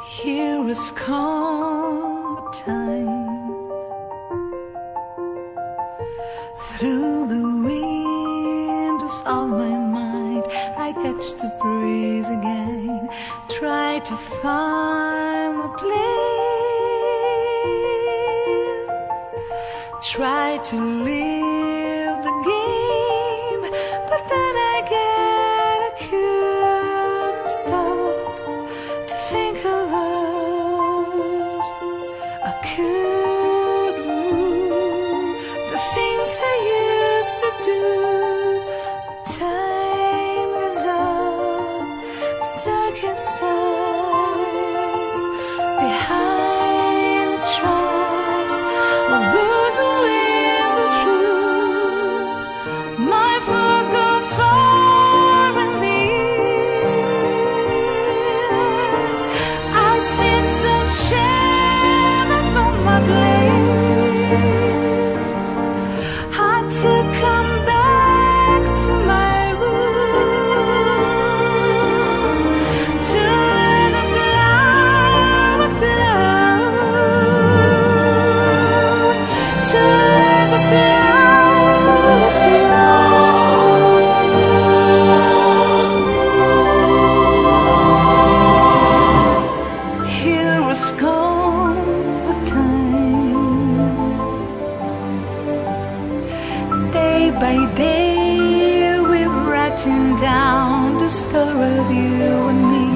Here is calm time. Through the windows of my mind, I catch the breeze again. Try to find a place. Try to live the game, but then again I couldn't stop to think of us. I couldn't move the things I used to do. Time is up, the darkest sides behind the traps of those who live the truth. My thoughts go far and near. I sense some shadows on my place. Had to come back to my roots to let the flowers blow, to let the flowers grow. Here was gone the time. Day by day we're writing down the story of you and me.